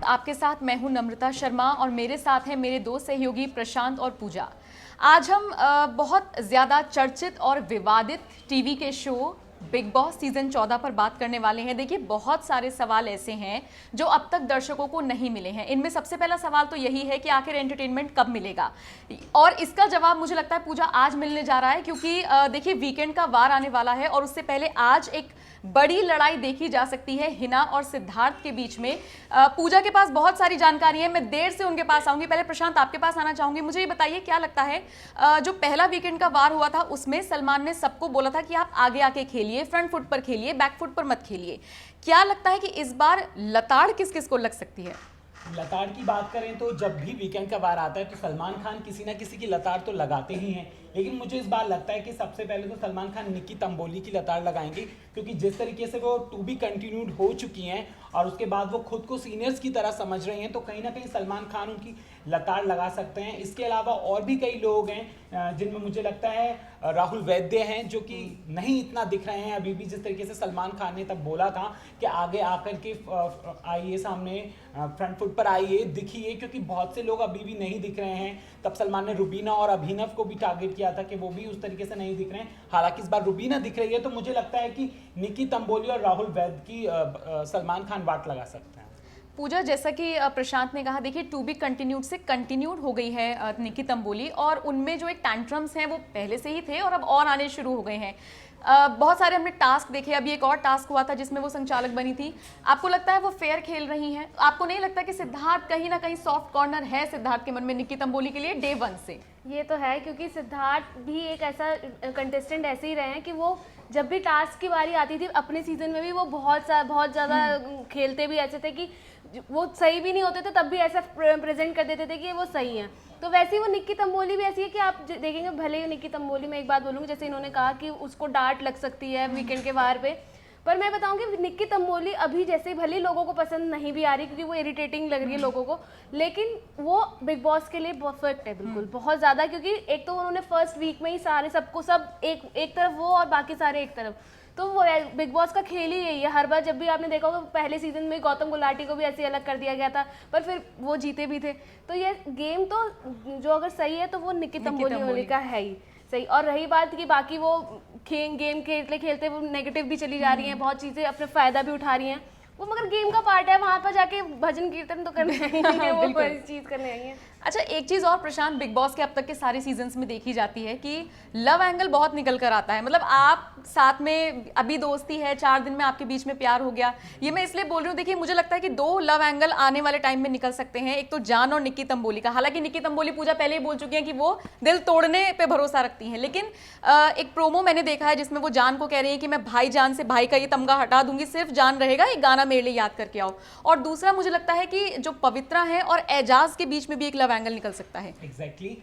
आपके साथ मैं हूं नम्रता शर्मा और मेरे साथ हैं मेरे दो सहयोगी प्रशांत और पूजा। आज हम बहुत ज़्यादा चर्चित और विवादित टीवी के शो बिग बॉस सीजन 14 पर बात करने वाले हैं। देखिए, बहुत सारे सवाल ऐसे हैं जो अब तक दर्शकों को नहीं मिले हैं। इनमें सबसे पहला सवाल तो यही है कि आखिर एंटरटेनमेंट कब मिलेगा, और इसका जवाब मुझे लगता है पूजा आज मिलने जा रहा है, क्योंकि देखिए वीकेंड का वार आने वाला है और उससे पहले आज एक बड़ी लड़ाई देखी जा सकती है हिना और सिद्धार्थ के बीच में। पूजा के पास बहुत सारी जानकारी है, मैं देर से उनके पास आऊंगी। पहले प्रशांत आपके पास आना चाहूंगी। मुझे ये बताइए, क्या लगता है जो पहला वीकेंड का वार हुआ था उसमें सलमान ने सबको बोला था कि आप आगे आके खेलिए, फ्रंट फुट पर खेलिए, बैक फुट पर मत खेलिए। क्या लगता है कि इस बार लताड़ किस किस को लग सकती है? लताड़ की बात करें तो जब भी वीकेंड का वार आता है तो सलमान खान किसी ना किसी की लताड़ तो लगाते ही हैं, लेकिन मुझे इस बार लगता है कि सबसे पहले तो सलमान खान निक्की तंबोली की लताड़ लगाएंगे, क्योंकि जिस तरीके से वो टू बी कंटिन्यूड हो चुकी हैं और उसके बाद वो खुद को सीनियर्स की तरह समझ रही हैं, तो कहीं ना कहीं सलमान खान उनकी लताड़ लगा सकते हैं। इसके अलावा और भी कई लोग हैं जिनमें मुझे लगता है राहुल वैद्य हैं, जो कि नहीं इतना दिख रहे हैं अभी भी, जिस तरीके से सलमान खान ने तब बोला था कि आगे आकर के आइए, सामने फ्रंट फुट पर आइए, दिखिए, क्योंकि बहुत से लोग अभी भी नहीं दिख रहे हैं। तब सलमान ने रुबीना और अभिनव को भी टारगेट किया था कि वो भी उस तरीके से नहीं दिख रहे हैं। हालांकि इस बार रुबीना दिख रही है, तो मुझे लगता है कि निक्की तंबोली और राहुल वैद्य की सलमान खान वाट लगा सकते हैं। पूजा, जैसा कि प्रशांत ने कहा, देखिए टू बी कंटिन्यूड से कंटिन्यूड हो गई है निक्की तंबोली, और उनमें जो एक टैंट्रम्स हैं वो पहले से ही थे और अब और आने शुरू हो गए हैं। बहुत सारे हमने टास्क देखे, अभी एक और टास्क हुआ था जिसमें वो संचालक बनी थी। आपको लगता है वो फेयर खेल रही हैं? आपको नहीं लगता कि सिद्धार्थ कहीं ना कहीं सॉफ्ट कॉर्नर है सिद्धार्थ के मन में निक्की तंबोली के लिए डे वन से? ये तो है, क्योंकि सिद्धार्थ भी एक ऐसा कंटेस्टेंट ऐसे ही रहे हैं कि वो जब भी टास्क की बारी आती थी अपने सीजन में भी वो बहुत ज़्यादा खेलते भी ऐसे थे कि वो सही भी नहीं होते थे, तब भी ऐसा प्रेजेंट कर देते थे कि वो सही हैं। तो वैसे ही वो निक्की तंबोली भी ऐसी है कि आप देखेंगे, भले ही निक्की तंबोली में एक बात बोलूँगी, जैसे इन्होंने कहा कि उसको डांट लग सकती है वीकेंड के वार पे, पर मैं बताऊंगी निक्की तंबोली अभी जैसे भले लोगों को पसंद नहीं भी आ रही क्योंकि वो इरिटेटिंग लग रही है लोगों को, लेकिन वो बिग बॉस के लिए परफेक्ट है, बिल्कुल बहुत ज़्यादा। क्योंकि एक तो उन्होंने फर्स्ट वीक में ही सारे सबको सब एक तरफ वो और बाकी सारे एक तरफ, तो वो बिग बॉस का खेल ही यही है। हर बार जब भी आपने देखा होगा, पहले सीजन में गौतम गुलाटी को भी ऐसे अलग कर दिया गया था, पर फिर वो जीते भी थे। तो ये गेम तो जो अगर सही है तो वो निक्की तंबोली होने का है ही सही। और रही बात कि बाकी वो गेम खेलते खेलते वो नेगेटिव भी चली जा रही हैं, बहुत चीज़ें अपने फ़ायदा भी उठा रही हैं वो, मगर गेम का पार्ट है, वहाँ पर जाके भजन कीर्तन तो करने आई है वो कोई चीज़ करने आई है। अच्छा, एक चीज़ और प्रशांत, बिग बॉस के अब तक के सारे सीजन्स में देखी जाती है कि लव एंगल बहुत निकल कर आता है। मतलब आप साथ में अभी दोस्ती है, 4 दिन में आपके बीच में प्यार हो गया। ये मैं इसलिए बोल रही हूँ, देखिए मुझे लगता है कि 2 लव एंगल आने वाले टाइम में निकल सकते हैं। एक तो जान और निक्की तंबोली का। हालांकि निक्की तंबोली पूजा पहले ही बोल चुकी हैं कि वो दिल तोड़ने पे भरोसा रखती हैं, लेकिन एक प्रोमो मैंने देखा है जिसमें वो जान को कह रही है कि मैं भाई जान से भाई का ये तमगा हटा दूंगी, सिर्फ जान रहेगा, एक गाना मेरे लिए याद करके आओ। और दूसरा मुझे लगता है कि जो पवित्रा है और एजाज के बीच में भी एक लव एंगल निकल सकता है। एग्जैक्टली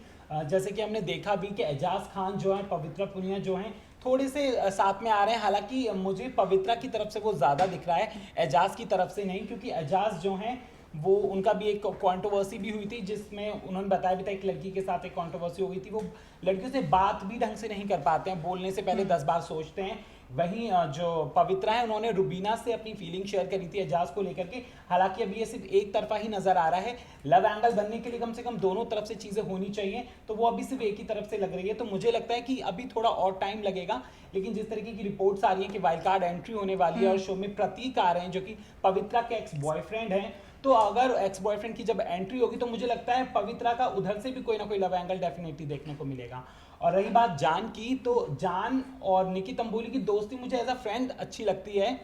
जैसे कि हमने देखा भी कि एजाज खान जो है, पवित्रा पुनिया जो हैं, थोड़े से साथ में आ रहे हैं। हालांकि मुझे पवित्रा की तरफ से वो ज़्यादा दिख रहा है, एजाज की तरफ से नहीं, क्योंकि एजाज जो हैं वो उनका भी एक कंट्रोवर्सी भी हुई थी, जिसमें उन्होंने बताया भी था एक लड़की के साथ एक कंट्रोवर्सी हो गई थी। वो लड़कियों से बात भी ढंग से नहीं कर पाते हैं, बोलने से पहले 10 बार सोचते हैं। वहीं जो पवित्रा है, उन्होंने रुबीना से अपनी फीलिंग शेयर करी थी एजाज को लेकर के। हालांकि अभी ये सिर्फ एक तरफा ही नजर आ रहा है। लव एंगल बनने के लिए कम से कम दोनों तरफ से चीजें होनी चाहिए, तो वो अभी सिर्फ एक ही तरफ से लग रही है। तो मुझे लगता है कि अभी थोड़ा और टाइम लगेगा, लेकिन जिस तरीके की रिपोर्ट्स आ रही है कि वाइल्ड कार्ड एंट्री होने वाली है और शो में प्रतीक आ रहे हैं जो कि पवित्रा के एक्स बॉयफ्रेंड हैं, तो अगर एक्स बॉयफ्रेंड की जब एंट्री होगी तो मुझे लगता है पवित्रा का उधर से भी कोई ना कोई लव एंगल डेफिनेटली देखने को मिलेगा। और रही बात जान की, तो जान और निक्की तंबोली की दोस्ती मुझे एज अ फ्रेंड अच्छी लगती है,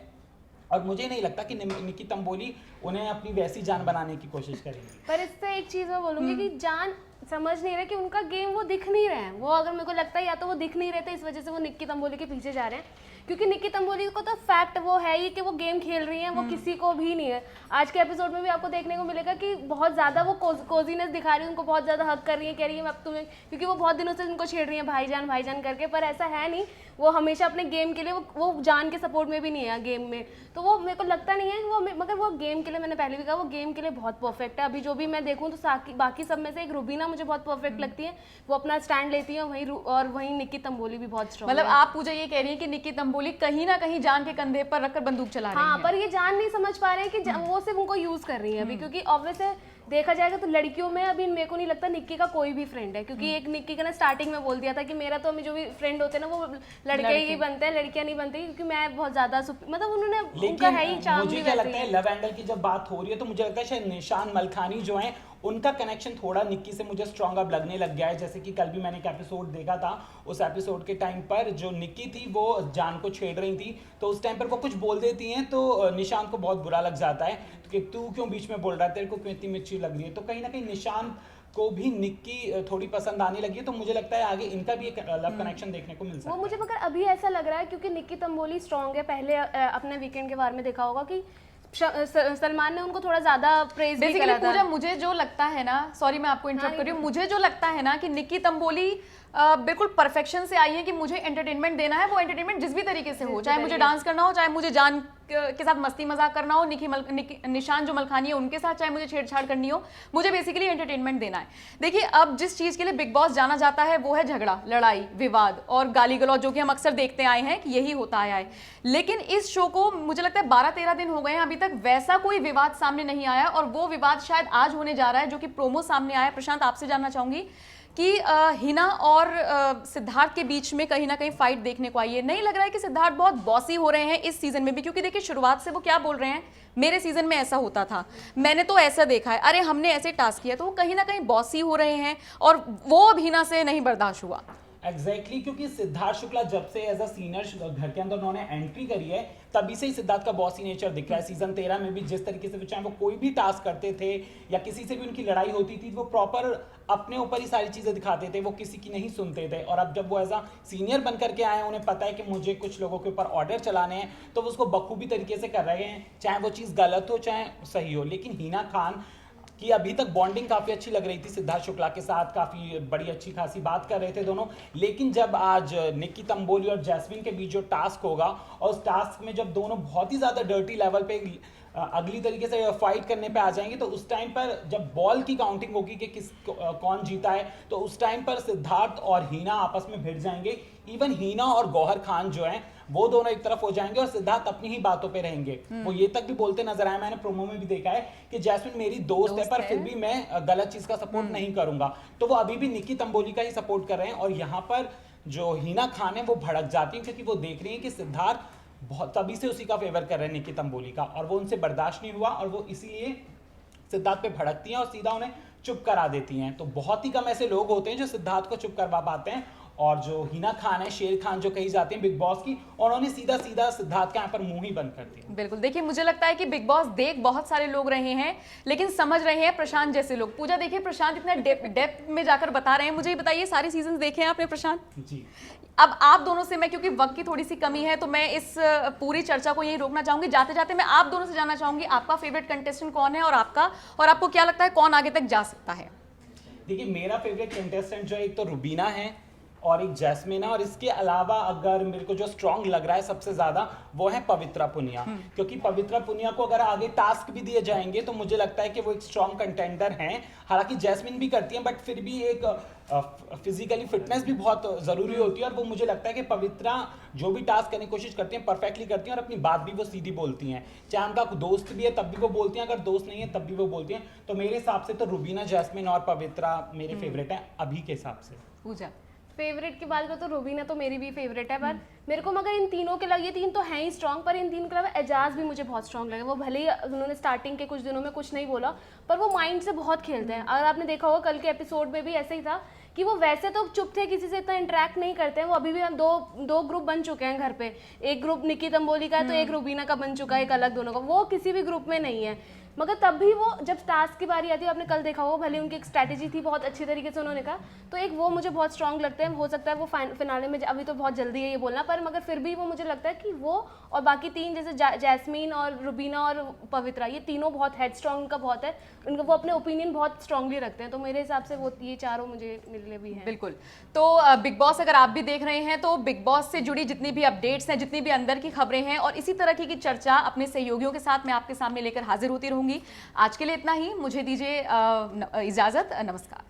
और मुझे नहीं लगता कि निक्की तंबोली उन्हें अपनी वैसी जान बनाने की कोशिश करेगी। पर इससे एक चीज़ मैं बोलूँगी कि जान समझ नहीं रहे कि उनका गेम वो दिख नहीं रहे हैं। वो अगर मेरे को लगता है या तो वो दिख नहीं रहे थे, इस वजह से वो निक्की तंबोली के पीछे जा रहे हैं, क्योंकि निक्की तंबोली को तो फैक्ट वो है ही कि वो गेम खेल रही हैं, वो किसी को भी नहीं है। आज के एपिसोड में भी आपको देखने को मिलेगा कि बहुत ज़्यादा वो कोजीनेस दिखा रही है, उनको बहुत ज़्यादा हक कर रही है, कह रही है मैं अब तुम्हें, क्योंकि वो बहुत दिनों से उनको छेड़ रही है भाईजान करके, पर ऐसा है नहीं। वो हमेशा अपने गेम के लिए वो जान के सपोर्ट में भी नहीं है गेम में, तो वो मेरे को लगता नहीं है वो, मगर वो गेम के लिए, मैंने पहले भी कहा, वो गेम के लिए बहुत परफेक्ट है। अभी जो भी मैं देखूँ तो बाकी सब में से एक रुबीना मुझे बहुत परफेक्ट लगती है, वो अपना स्टैंड लेती है वहीं, और वहीं निक्की तंबोली भी बहुत स्ट्रॉन्ग। मतलब आप पूजा ये कह रही है कि निक्की तंबोली कहीं ना कहीं जान के कंधे पर रखकर बंदूक चला रही हाँ, हैं। पर ये जान नहीं समझ पा रहे हैं कि वो सिर्फ उनको यूज कर रही है अभी, क्योंकि ऑब्वियस है देखा जाएगा तो लड़कियों में अभी मेरे को नहीं लगता निक्की का कोई भी फ्रेंड है, क्योंकि एक निक्की का ना स्टार्टिंग में बोल दिया था कि मेरा तो अभी जो भी फ्रेंड होते हैं ना वो लड़के ही बनते हैं, लड़कियां नहीं बनती, क्योंकि मैं बहुत ज्यादा मतलब उन्होंने उनका है ही चार्म मुझे भी क्या वैसे लगता ही है लव एंगल की जब बात हो रही है तो मुझे लगता है शायद निशान मलखानी जो है उनका कनेक्शन थोड़ा निक्की से मुझे स्ट्रॉन्ग अब लगने लग गया है। जैसे कि कल भी मैंने एक एपिसोड देखा था, उस एपिसोड के टाइम पर जो निक्की थी वो जान को छेड़ रही थी, तो उस टाइम पर वो कुछ बोल देती हैं तो निशान को बहुत बुरा लग जाता है कि तू क्यों बीच में बोल रहा है, तेरे को क्यों इतनी मिर्ची लग रही है। तो कहीं ना कहीं निशान को भी निक्की थोड़ी पसंद आने लगी है, तो मुझे लगता है आगे इनका भी एक लव कनेक्शन देखने को मिल सकता वो है। मुझे मगर अभी ऐसा लग रहा है क्योंकि निक्की तंबोली स्ट्रांग है। पहले अपने वीकेंड के बारे में देखा होगा कि सलमान ने उनको थोड़ा ज्यादा प्रेज भी बेसिकली करा था। पूजा, मुझे जो लगता है ना, सॉरी मैं आपको इंटरप्ट कर रही हूँ, मुझे जो लगता है ना कि निक्की तंबोली बिल्कुल परफेक्शन से आई है कि मुझे एंटरटेनमेंट देना है, वो एंटरटेनमेंट जिस भी तरीके से हो, चाहे मुझे डांस करना हो, चाहे मुझे जान के साथ मस्ती मजाक करना हो, निशान जो मलखानी है उनके साथ, चाहे मुझे छेड़छाड़ करनी हो, मुझे बेसिकली एंटरटेनमेंट देना है। देखिए अब जिस चीज के लिए बिग बॉस जाना जाता है वो है झगड़ा, लड़ाई, विवाद और गाली गलौज, जो कि हम अक्सर देखते आए हैं कि यही होता आया है। लेकिन इस शो को मुझे लगता है 12-13 दिन हो गए हैं, अभी तक वैसा कोई विवाद सामने नहीं आया, और वो विवाद शायद आज होने जा रहा है, जो कि प्रोमो सामने आया है। प्रशांत, आपसे जानना चाहूंगी कि हिना और सिद्धार्थ के बीच में कहीं ना कहीं फाइट देखने को आई है। नहीं लग रहा है कि सिद्धार्थ बहुत बॉसी हो रहे हैं इस सीजन में भी? क्योंकि देखिए शुरुआत से वो क्या बोल रहे हैं, मेरे सीजन में ऐसा होता था, मैंने तो ऐसा देखा है, अरे हमने ऐसे टास्क किया, तो वो कहीं ना कहीं बॉसी हो रहे हैं और वो अब हिना से नहीं बर्दाश्त हुआ। एग्जैक्टली क्योंकि सिद्धार्थ शुक्ला जब से एज अ सीनियर घर के अंदर उन्होंने एंट्री करी है, तभी से ही सिद्धार्थ का बॉसी नेचर दिख रहा है। सीजन 13 में भी जिस तरीके से चाहे वो कोई भी टास्क करते थे या किसी से भी उनकी लड़ाई होती थी, वो प्रॉपर अपने ऊपर ही सारी चीजें दिखाते थे, वो किसी की नहीं सुनते थे। और अब जब वो एज अ सीनियर बन करके आए, उन्हें पता है कि मुझे कुछ लोगों के ऊपर ऑर्डर चलाने हैं, तो वो उसको बखूबी तरीके से कर रहे हैं, चाहे वो चीज़ गलत हो चाहे सही हो। लेकिन हिना खान कि अभी तक बॉन्डिंग काफ़ी अच्छी लग रही थी सिद्धार्थ शुक्ला के साथ, काफ़ी बड़ी अच्छी खासी बात कर रहे थे दोनों। लेकिन जब आज निक्की तंबोली और जैस्मिन के बीच जो टास्क होगा, और उस टास्क में जब दोनों बहुत ही ज़्यादा डर्टी लेवल पे अगली तरीके से फाइट करने पे आ जाएंगे, तो उस टाइम पर जब बॉल की काउंटिंग होगी कि कौन जीता है, तो उस टाइम पर सिद्धार्थ और हीना आपस में भिड़ जाएंगे। इवन हीना और गौहर खान जो हैं वो दोनों एक तरफ हो जाएंगे और सिद्धार्थ अपनी ही बातों पे रहेंगे। वो ये तक भी बोलते नजर आए, मैंने प्रोमो में भी देखा है कि जैस्मिन मेरी दोस्त है, पर फिर भी मैं गलत चीज का सपोर्ट नहीं करूंगा। तो वो अभी भी निक्की तंबोली का ही सपोर्ट कर रहे हैं। और यहाँ पर जो हिना खान है वो भड़क जाती है, क्योंकि वो देख रही है कि सिद्धार्थ बहुत तभी से उसी का फेवर कर रहे हैं निक्की तंबोली का, और वो उनसे बर्दाश्त नहीं हुआ, और वो इसीलिए सिद्धार्थ पे भड़कती हैं और सीधा उन्हें चुप करा देती हैं। तो बहुत ही कम ऐसे लोग होते हैं जो सिद्धार्थ को चुप करवा पाते हैं, और जो हिना खान है, शेर खान जो कही जाती है बिग बॉस की, उन्होंने सीधा सीधा सिद्धार्थ के यहाँ पर मुंह ही बंद कर दिया। बिल्कुल, देखिए मुझे लगता है कि बिग बॉस देख बहुत सारे लोग रहे हैं, लेकिन समझ रहे हैं प्रशांत जैसे लोग। पूजा, देखिए प्रशांत इतना डेप्थ में जाकर बता रहे हैं, मुझे ये बताइए सारी सीजन देखे हैं आपने प्रशांत? जी। अब आप दोनों से मैं, क्योंकि वक्त की थोड़ी सी कमी है, तो मैं इस पूरी चर्चा को यही रोकना चाहूंगी। जाते जाते मैं आप दोनों से जानना चाहूंगी आपका फेवरेट कंटेस्टेंट कौन है, और आपको क्या लगता है कौन आगे तक जा सकता है? देखिए मेरा फेवरेट कंटेस्टेंट जो है, एक तो रुबीना है और एक जैस्मिन है, और इसके अलावा अगर मेरे को जो स्ट्रॉन्ग लग रहा है सबसे ज्यादा, वो है पवित्रा पुनिया। क्योंकि पवित्रा पुनिया को अगर आगे टास्क भी दिए जाएंगे तो मुझे लगता है कि वो एक स्ट्रॉन्ग कंटेंडर हैं। हालांकि जैस्मिन भी करती हैं, बट फिर भी एक फिजिकली फिटनेस भी बहुत जरूरी होती है, और वो मुझे लगता है कि पवित्रा जो भी टास्क करने की कोशिश करती हैं परफेक्टली करती हैं, और अपनी बात भी वो सीधी बोलती हैं। चाहे उनका दोस्त भी है तब भी वो बोलती हैं, अगर दोस्त नहीं है तब भी वो बोलती हैं। तो मेरे हिसाब से तो रुबीना, जैस्मिन और पवित्रा मेरे फेवरेट हैं अभी के हिसाब से। पूजा? फेवरेट की बात करो तो रुबीना तो मेरी भी फेवरेट है, पर मेरे को मगर इन तीनों के लगे, ये तीन तो हैं ही स्ट्रॉन्ग, पर इन तीनों के अलावा एजाज भी मुझे बहुत स्ट्रॉन्ग लगे। वो भले ही उन्होंने स्टार्टिंग के कुछ दिनों में कुछ नहीं बोला, पर वो माइंड से बहुत खेलते हैं। अगर आपने देखा होगा कल के एपिसोड में भी ऐसे ही था कि वो वैसे तो चुप थे, किसी से इतना इंटरेक्ट नहीं करते हैं। वो अभी भी हम दो ग्रुप बन चुके हैं घर पे, एक ग्रुप निक्की तंबोली का है तो एक रुबीना का बन चुका है, एक अलग दोनों का। वो किसी भी ग्रुप में नहीं है, मगर तब भी वो जब टास्क की बारी आती है, आपने कल देखा हो, भले उनकी एक स्ट्रैटेजी थी बहुत अच्छी तरीके से उन्होंने कहा, तो एक वो मुझे बहुत स्ट्रॉन्ग लगते हैं। हो सकता है वो फिनाले में, अभी तो बहुत जल्दी है ये बोलना, पर मगर फिर भी वो मुझे लगता है कि वो और बाकी तीन जैसे जैस्मीन और रुबीना और पवित्रा, ये तीनों बहुत हेड स्ट्रॉन्ग उनका बहुत है, उनका वो अपने ओपिनियन बहुत स्ट्रांगली रखते हैं। तो मेरे हिसाब से वो ये चारों मुझे मिलने भी हैं। बिल्कुल। तो बिग बॉस अगर आप भी देख रहे हैं तो बिग बॉस से जुड़ी जितनी भी अपडेट्स हैं, जितनी भी अंदर की खबरें हैं और इसी तरह की चर्चा अपने सहयोगियों के साथ मैं आपके सामने लेकर हाजिर होती रहूंगी। आज के लिए इतना ही, मुझे दीजिए इजाजत। नमस्कार।